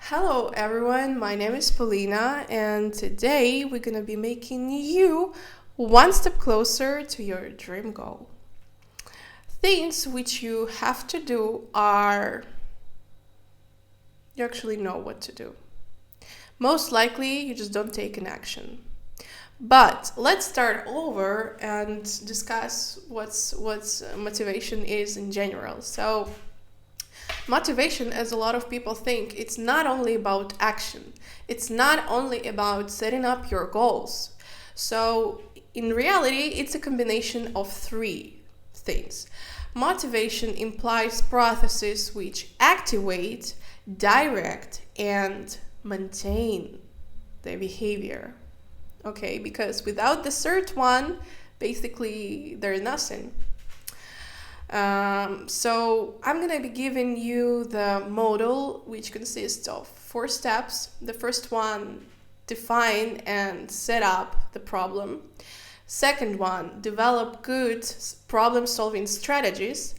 Hello everyone, my name is Paulina and today we're gonna be making you one step closer to your dream goal. Things which you have to do are you actually know what to do. Most likely you just don't take an action. But let's start over and discuss what's motivation is in general. So motivation, as a lot of people think, it's not only about action. It's not only about setting up your goals. So in reality, it's a combination of three things. Motivation implies processes which activate, direct, and maintain the behavior. Okay, because without the third one, basically there's nothing. So I'm gonna be giving you the model, which consists of 4 steps. The first one, define and set up the problem. Second one, develop good problem-solving strategies.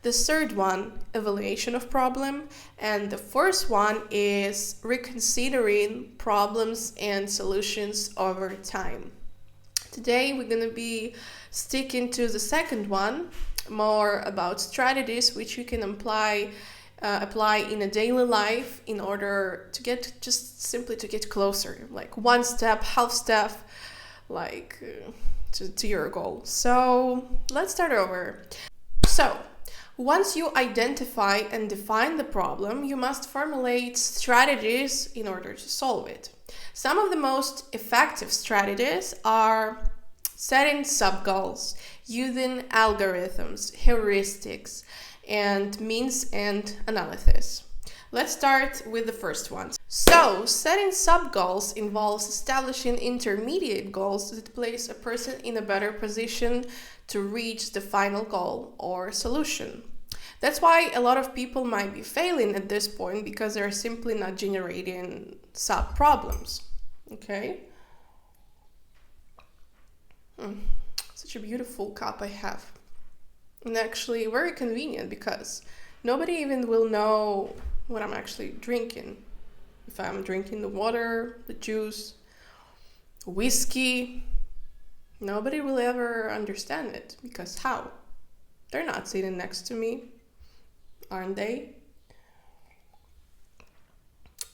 The third one, evaluation of problem. And the fourth one is reconsidering problems and solutions over time. Today we're gonna be sticking to the second one, more about strategies which you can apply in a daily life in order to get to get closer, like one step, half step, to your goal. So let's start over. So once you identify and define the problem, you must formulate strategies in order to solve it. Some of the most effective strategies are setting sub-goals, using algorithms, heuristics, and means and analysis. Let's start with the first one. So, setting sub-goals involves establishing intermediate goals that place a person in a better position to reach the final goal or solution. That's why a lot of people might be failing at this point, because they're simply not generating sub-problems. Okay? Such a beautiful cup I have. And actually very convenient, because nobody even will know what I'm actually drinking. If I'm drinking the water, the juice, whiskey, nobody will ever understand it, because how? They're not sitting next to me, aren't they?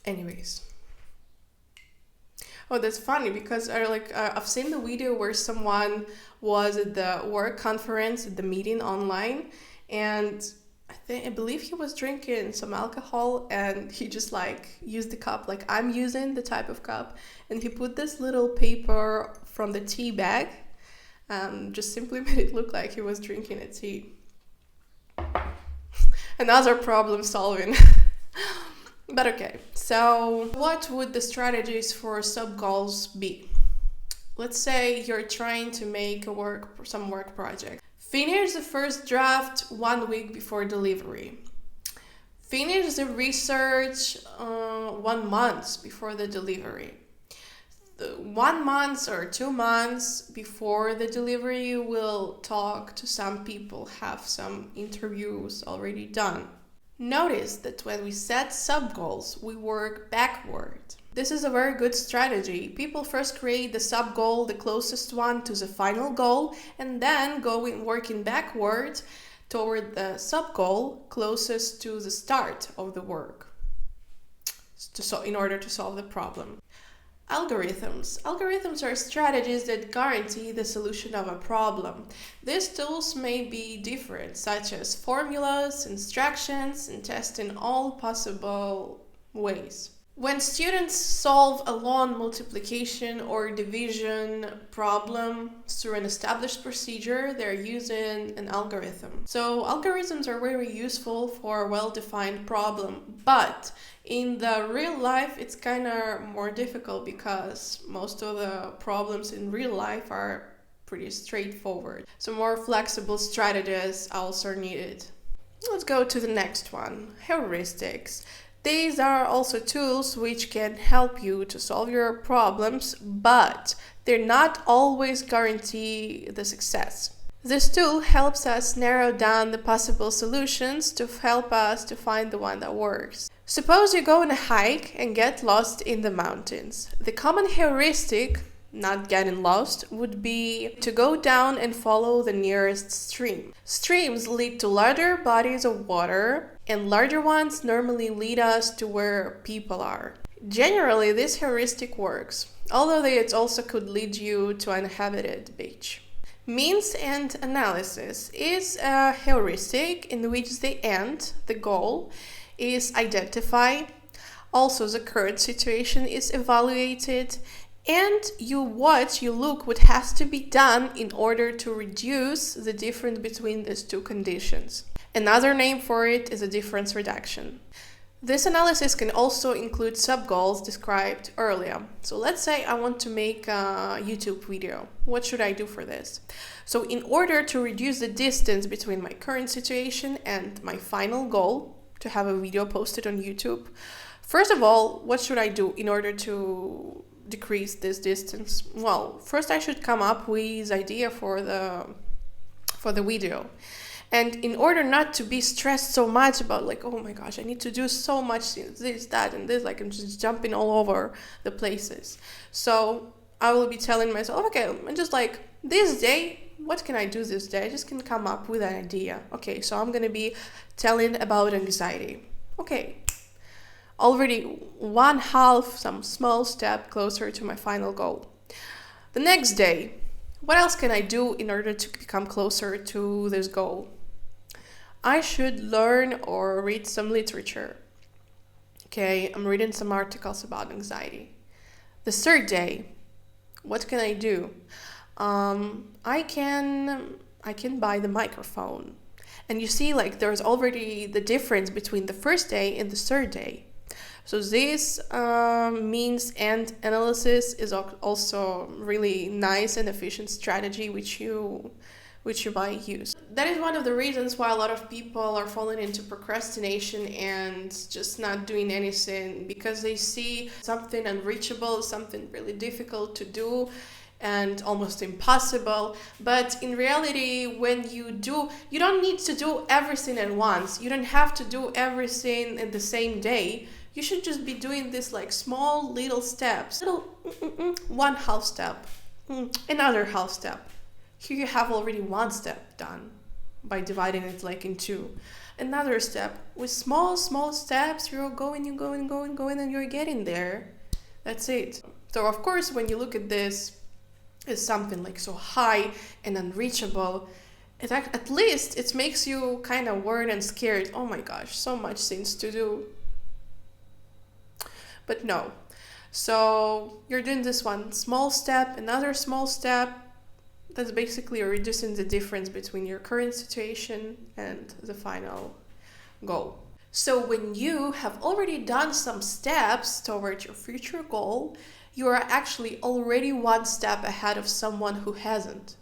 Anyways. Oh, that's funny, because I've seen the video where someone was at the work conference, at the meeting online, and I believe he was drinking some alcohol, and he just used the cup like I'm using the type of cup, and he put this little paper from the tea bag, just simply made it look like he was drinking a tea. Another problem solving. But okay, so what would the strategies for sub-goals be? Let's say you're trying to make some work project. Finish the first draft 1 week before delivery. Finish the research 1 month before the delivery. 1 month or 2 months before the delivery, you will talk to some people, have some interviews already done. Notice that when we set sub-goals, we work backward. This is a very good strategy. People first create the sub-goal, the closest one to the final goal, and then working backward toward the sub-goal closest to the start of the work, in order to solve the problem. Algorithms are strategies that guarantee the solution of a problem. These tools may be different, such as formulas, instructions, and tests in all possible ways. When students solve a long multiplication or division problem through an established procedure, they're using an algorithm. So algorithms are very useful for a well-defined problem, but in the real life, it's kind of more difficult, because most of the problems in real life are pretty straightforward. So more flexible strategies also are needed. Let's go to the next one, heuristics. These are also tools which can help you to solve your problems, but they're not always guarantee the success. This tool helps us narrow down the possible solutions to help us to find the one that works. Suppose you go on a hike and get lost in the mountains. The common heuristic, not getting lost, would be to go down and follow the nearest stream. Streams lead to larger bodies of water, and larger ones normally lead us to where people are. Generally, this heuristic works, although it also could lead you to an uninhabited beach. Means end analysis is a heuristic in which the end, the goal, is identified, also the current situation is evaluated, and you look what has to be done in order to reduce the difference between these two conditions. Another name for it is a difference reduction. This analysis can also include sub-goals described earlier. So let's say I want to make a YouTube video. What should I do for this? So in order to reduce the distance between my current situation and my final goal, to have a video posted on YouTube, first of all, what should I do in order to decrease this distance? Well, first I should come up with idea for the video. And in order not to be stressed so much about like, oh my gosh, I need to do so much this, that, and this, like I'm just jumping all over the places. So I will be telling myself, okay, I'm just like, this day, what can I do this day? I just can come up with an idea. Okay, so I'm going to be telling about anxiety. Okay, already some small step closer to my final goal. The next day, what else can I do in order to become closer to this goal? I should learn or read some literature. Okay, I'm reading some articles about anxiety. The third day, what can I do? I can buy the microphone. And you see, like, there's already the difference between the first day and the third day. So this means end analysis is also really nice and efficient strategy which you might use. That is one of the reasons why a lot of people are falling into procrastination and just not doing anything, because they see something unreachable, something really difficult to do and almost impossible. But in reality, when you don't need to do everything at once. You don't have to do everything in the same day. You should just be doing this like small little steps. One half step, another half step. Here you have already one step done by dividing it like in two. Another step. With small steps, you're going, and you're getting there. That's it. So of course, when you look at this as something like so high and unreachable, at least it makes you kind of worried and scared. Oh my gosh, so much things to do. But no. So you're doing this one small step, another small step. That's basically reducing the difference between your current situation and the final goal. So when you have already done some steps towards your future goal, you are actually already one step ahead of someone who hasn't.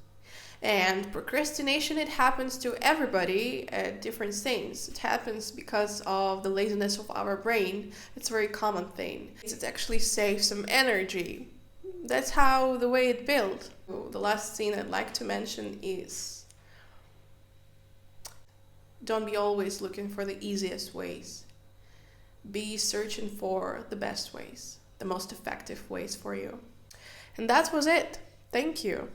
And procrastination, it happens to everybody at different things. It happens because of the laziness of our brain. It's a very common thing. It actually saves some energy. That's how the way it built. The last thing I'd like to mention is don't be always looking for the easiest ways. Be searching for the best ways, the most effective ways for you. And that was it. Thank you.